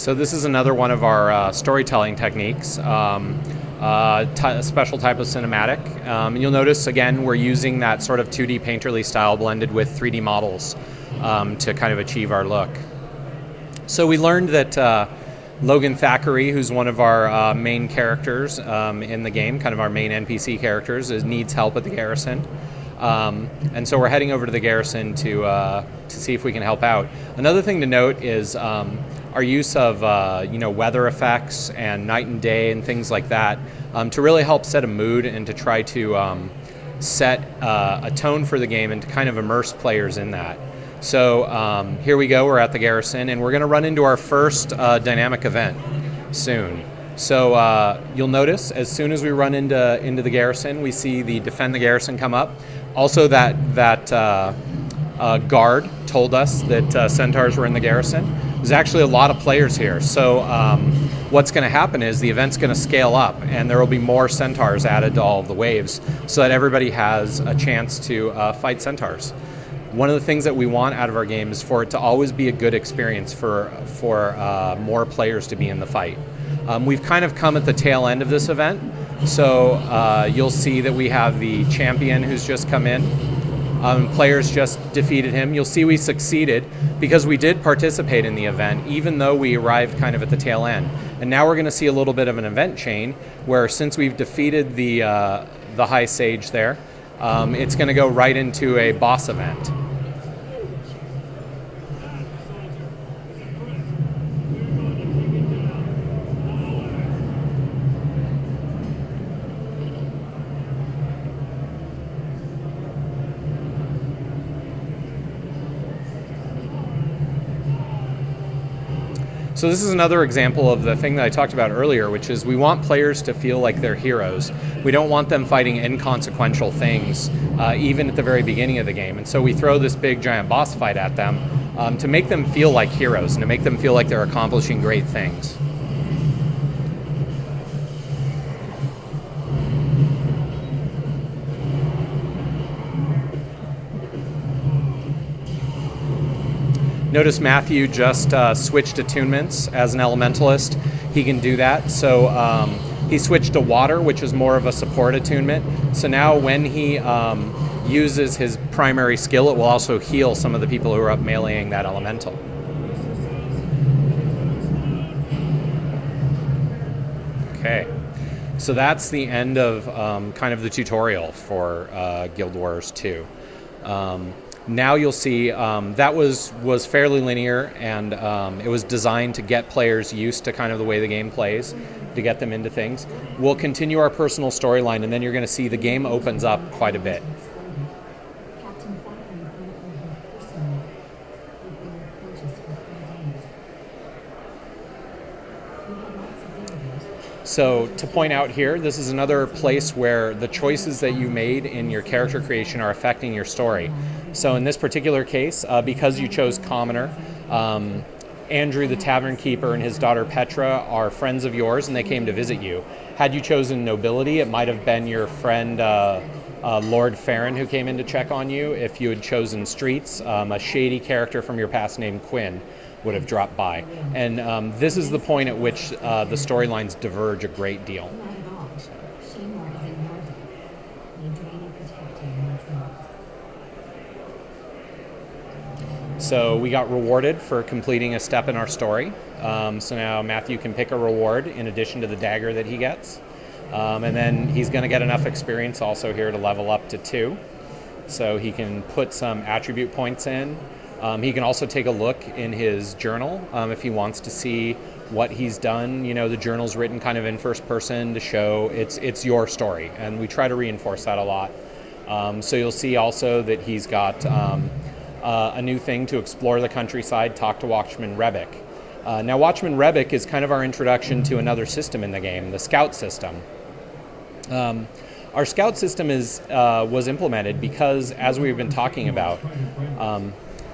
So this is another one of our storytelling techniques, a special type of cinematic. And you'll notice, again, we're using that sort of 2D painterly style blended with 3D models to kind of achieve our look. So we learned that Logan Thackeray, who's one of our main characters in the game, kind of our main NPC characters, needs help at the garrison. And so we're heading over to the garrison to see if we can help out. Another thing to note is our use of weather effects and night and day and things like that to really help set a mood and to try to set a tone for the game and to kind of immerse players in that. So here we go, we're at the garrison, and we're going to run into our first dynamic event soon. So you'll notice as soon as we run into the garrison, we see the defend the garrison come up. Also that guard told us that centaurs were in the garrison. There's actually a lot of players here. So what's going to happen is the event's going to scale up and there will be more centaurs added to all of the waves so that everybody has a chance to fight centaurs. One of the things that we want out of our game is for it to always be a good experience for more players to be in the fight. We've kind of come at the tail end of this event, so you'll see that we have the champion who's just come in. Players just defeated him. You'll see we succeeded because we did participate in the event, even though we arrived kind of at the tail end. And now we're going to see a little bit of an event chain where, since we've defeated the High Sage there, it's going to go right into a boss event. So this is another example of the thing that I talked about earlier, which is we want players to feel like they're heroes. We don't want them fighting inconsequential things, even at the very beginning of the game. And so we throw this big giant boss fight at them to make them feel like heroes and to make them feel like they're accomplishing great things. Notice Matthew just switched attunements as an elementalist. He can do that. So he switched to water, which is more of a support attunement. So now when he uses his primary skill, it will also heal some of the people who are up meleeing that elemental. Okay, so that's the end of kind of the tutorial for Guild Wars 2. Now you'll see that was fairly linear, and it was designed to get players used to kind of the way the game plays, to get them into things. We'll continue our personal storyline, and then you're going to see the game opens up quite a bit. So to point out here, this is another place where the choices that you made in your character creation are affecting your story. So in this particular case, because you chose Commoner, Andrew the Tavern Keeper and his daughter Petra are friends of yours and they came to visit you. Had you chosen Nobility, it might have been your friend Lord Farron who came in to check on you. If you had chosen Streets, a shady character from your past named Quinn would have dropped by. And this is the point at which the storylines diverge a great deal. So we got rewarded for completing a step in our story. So now Matthew can pick a reward in addition to the dagger that he gets. And then he's going to get enough experience also here to level up to 2. So he can put some attribute points in. He can also take a look in his journal if he wants to see what he's done. You know, the journal's written kind of in first person to show it's your story, and we try to reinforce that a lot. So you'll see also that he's got a new thing to explore the countryside, talk to Watchman Rebick. Now Watchman Rebick is kind of our introduction to another system in the game, the Scout system. Our Scout system was implemented because, as we've been talking about,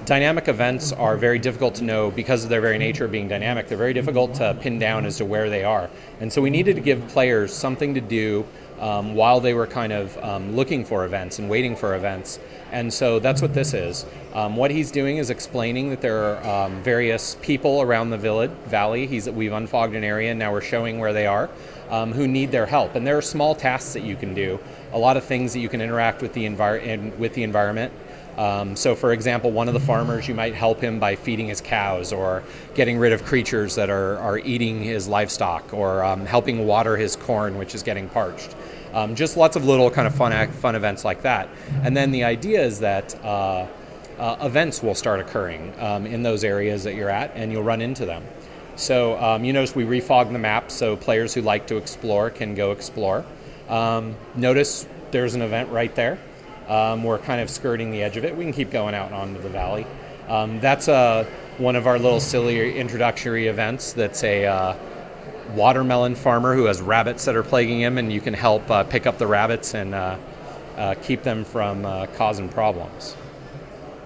dynamic events are very difficult to know because of their very nature of being dynamic. They're very difficult to pin down as to where they are. And so we needed to give players something to do while they were kind of looking for events and waiting for events. And so that's what this is. What he's doing is explaining that there are various people around the valley. We've unfogged an area, and now we're showing where they are, who need their help. And there are small tasks that you can do, a lot of things that you can interact with the environment. So for example, one of the farmers, you might help him by feeding his cows or getting rid of creatures that are eating his livestock, or helping water his corn, which is getting parched. Just lots of little kind of fun events like that. And then the idea is that events will start occurring in those areas that you're at, and you'll run into them. So you notice we refogged the map so players who like to explore can go explore. Notice there's an event right there. We're kind of skirting the edge of it. We can keep going out onto the valley. That's one of our little silly introductory events. That's a watermelon farmer who has rabbits that are plaguing him, and you can help pick up the rabbits and keep them from causing problems.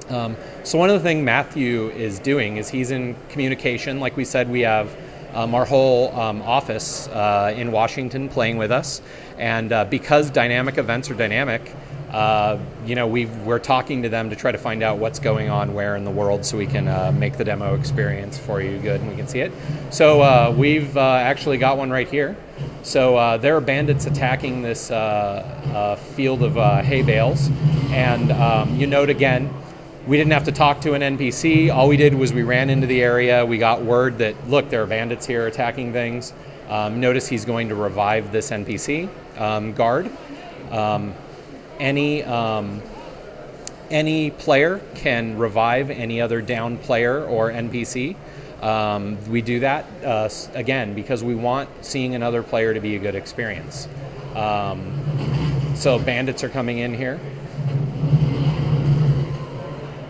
So one of the things Matthew is doing is he's in communication. Like we said, we have our whole office in Washington playing with us, and because dynamic events are dynamic, we're talking to them to try to find out what's going on where in the world, so we can make the demo experience for you good and we can see it. So we've actually got one right here. So there are bandits attacking this field of hay bales, and you note again, we didn't have to talk to an NPC. All we did was we ran into the area. We got word that, look, there are bandits here attacking things. Notice he's going to revive this NPC guard. Any player can revive any other downed player or NPC. We do that, again, because we want seeing another player to be a good experience. So bandits are coming in here.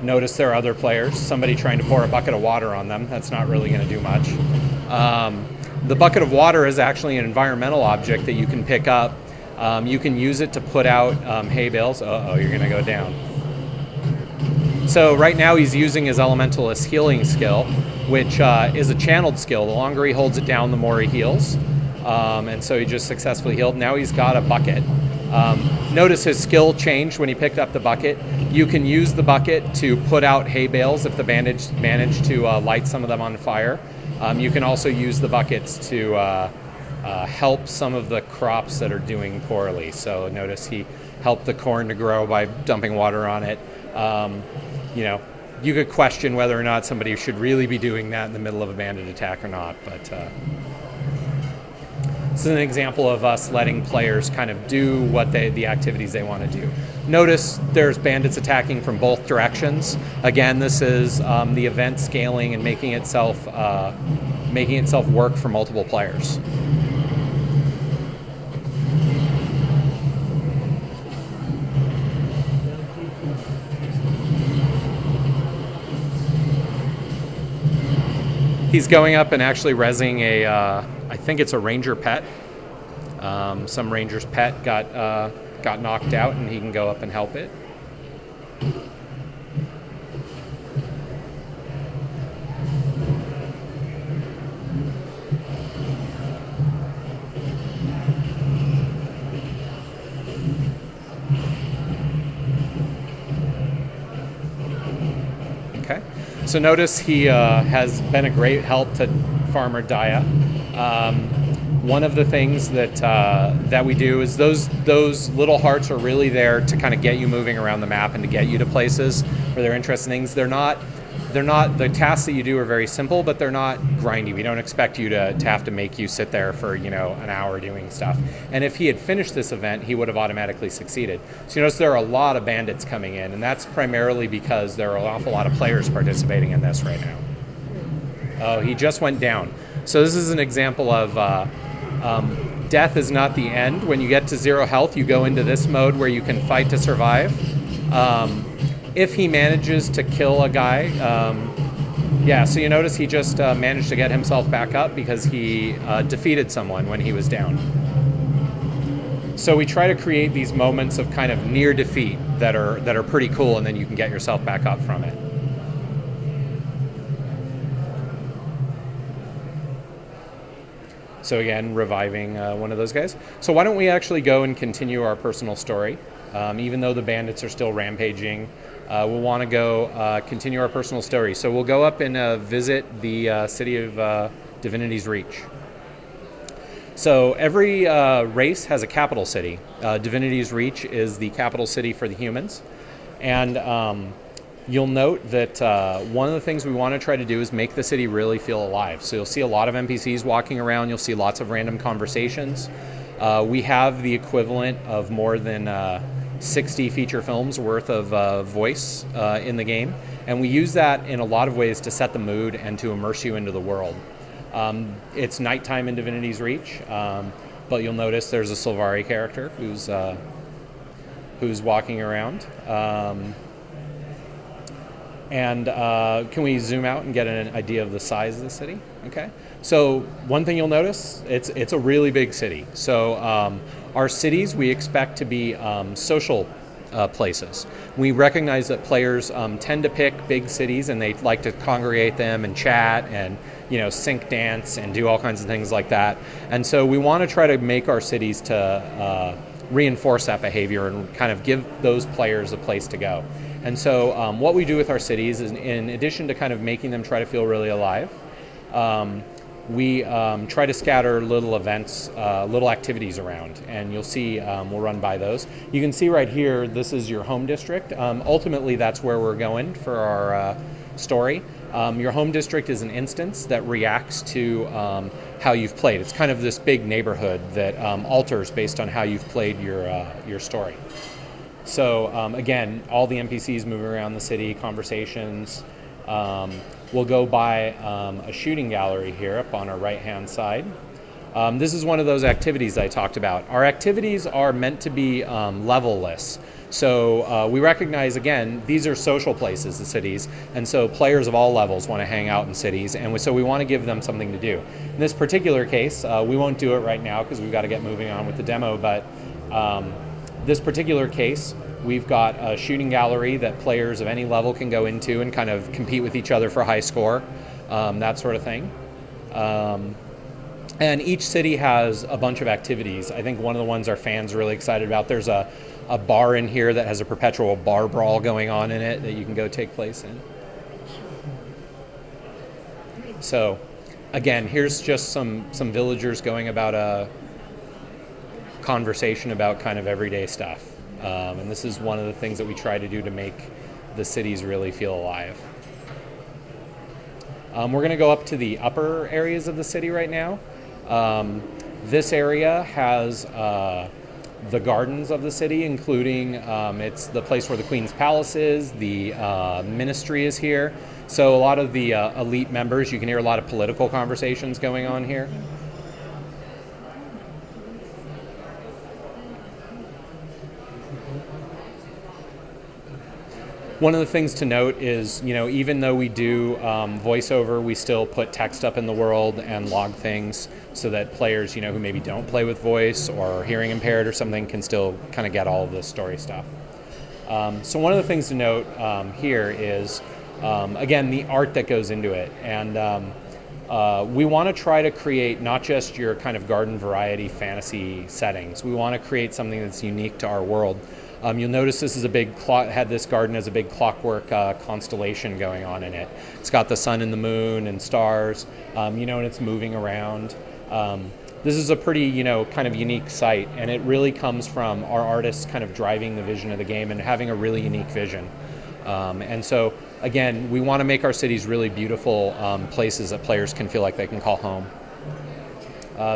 Notice there are other players. Somebody trying to pour a bucket of water on them. That's not really going to do much. The bucket of water is actually an environmental object that you can pick up. You can use it to put out hay bales. Uh-oh, you're going to go down. So right now he's using his Elementalist healing skill, which is a channeled skill. The longer he holds it down, the more he heals. And so he just successfully healed. Now he's got a bucket. Notice his skill changed when he picked up the bucket. You can use the bucket to put out hay bales if the bandits manage to light some of them on fire. You can also use the buckets to help some of the crops that are doing poorly. So notice he helped the corn to grow by dumping water on it. You could question whether or not somebody should really be doing that in the middle of a bandit attack or not, but this is an example of us letting players kind of do what the activities they want to do. Notice there's bandits attacking from both directions. Again, this is the event scaling and making itself work for multiple players. He's going up and actually rezzing I think it's a ranger pet. Some ranger's pet got knocked out, and he can go up and help it. Okay, so notice he has been a great help to Farmer Daya. One of the things that we do is those little hearts are really there to kind of get you moving around the map and to get you to places where they're interesting things. They're not the tasks that you do are very simple, but they're not grindy. We don't expect you to have to make you sit there for an hour doing stuff. And if he had finished this event, he would have automatically succeeded. So you notice there are a lot of bandits coming in, and that's primarily because there are an awful lot of players participating in this right now. Oh, he just went down. So this is an example of death is not the end. When you get to 0 health, you go into this mode where you can fight to survive. If he manages to kill a guy, so you notice he just managed to get himself back up because he defeated someone when he was down. So we try to create these moments of kind of near defeat that are pretty cool, and then you can get yourself back up from it. So again, reviving one of those guys. So why don't we actually go and continue our personal story? Even though the bandits are still rampaging, we'll want to go continue our personal story. So we'll go up and visit the city of Divinity's Reach. So every race has a capital city. Divinity's Reach is the capital city for the humans. And you'll note that one of the things we want to try to do is make the city really feel alive. So you'll see a lot of NPCs walking around. You'll see lots of random conversations. We have the equivalent of more than 60 feature films worth of voice in the game. And we use that in a lot of ways to set the mood and to immerse you into the world. It's nighttime in Divinity's Reach, but you'll notice there's a Sylvari character who's walking around. Can we zoom out and get an idea of the size of the city? Okay. So one thing you'll notice, it's a really big city. So our cities we expect to be social places. We recognize that players tend to pick big cities and they like to congregate them and chat and sync dance and do all kinds of things like that. And so we want to try to make our cities to reinforce that behavior and kind of give those players a place to go. And so what we do with our cities is, in addition to kind of making them try to feel really alive, we try to scatter little events, little activities around, and you'll see we'll run by those. You can see right here, this is your home district. Ultimately, that's where we're going for our story. Your home district is an instance that reacts to how you've played. It's kind of this big neighborhood that alters based on how you've played your story. So again, all the NPCs moving around the city, conversations. We'll go by a shooting gallery here up on our right-hand side. This is one of those activities I talked about. Our activities are meant to be level-less. So we recognize, again, these are social places, the cities, and so players of all levels want to hang out in cities, and so we want to give them something to do. In this particular case, we won't do it right now because we've got to get moving on with the demo, but this particular case, we've got a shooting gallery that players of any level can go into and kind of compete with each other for a high score, that sort of thing. And each city has a bunch of activities. I think one of the ones our fans are really excited about, there's a bar in here that has a perpetual bar brawl going on in it that you can go take place in. So again, here's just some villagers going about a conversation about kind of everyday stuff. And this is one of the things that we try to do to make the cities really feel alive. We're going to go up to the upper areas of the city right now. This area has the gardens of the city, including it's the place where the Queen's Palace is, the ministry is here. So a lot of the elite members, you can hear a lot of political conversations going on here. One of the things to note is, even though we do voiceover, we still put text up in the world and log things so that players, who maybe don't play with voice or hearing impaired or something can still kind of get all of this story stuff. So one of the things to note here is, again, the art that goes into it. And we want to try to create not just your kind of garden variety fantasy settings. We want to create something that's unique to our world. You'll notice this is had this garden as a big clockwork constellation going on in it. It's got the sun and the moon and stars, and it's moving around. This is a pretty, kind of unique site, and it really comes from our artists kind of driving the vision of the game and having a really unique vision. And so, again, we want to make our cities really beautiful places that players can feel like they can call home.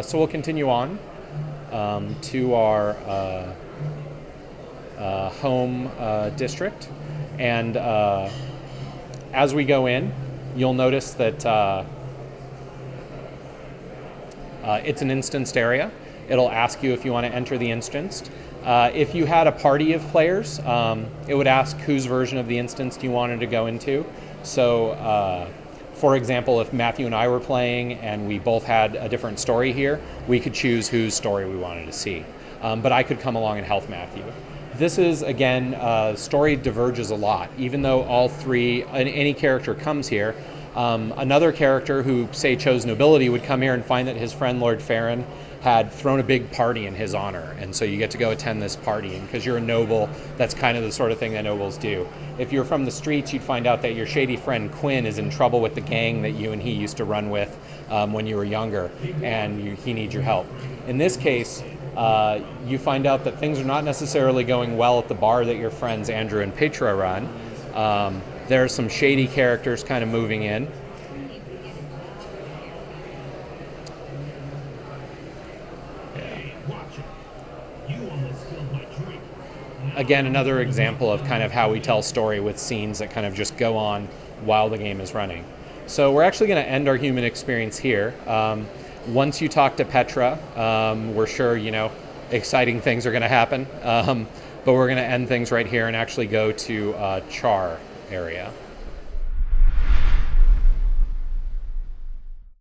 So we'll continue on to our home district, and as we go in, you'll notice that it's an instanced area. It'll ask you if you want to enter the instanced. If you had a party of players, it would ask whose version of the instance you wanted to go into. So for example, if Matthew and I were playing and we both had a different story here, we could choose whose story we wanted to see. But I could come along and help Matthew. This is, again, story diverges a lot. Even though all three, any character comes here, Another character who, say, chose nobility would come here and find that his friend Lord Farron had thrown a big party in his honor, and so you get to go attend this party, and because you're a noble, that's kind of the sort of thing that nobles do. If you're from the streets, you'd find out that your shady friend Quinn is in trouble with the gang that you and he used to run with when you were younger, and he needs your help. In this case, you find out that things are not necessarily going well at the bar that your friends Andrew and Petra run. There are some shady characters kind of moving in. Again, another example of kind of how we tell story with scenes that kind of just go on while the game is running. So we're actually going to end our human experience here. Once you talk to Petra, we're sure, exciting things are going to happen. But we're going to end things right here and actually go to Char area.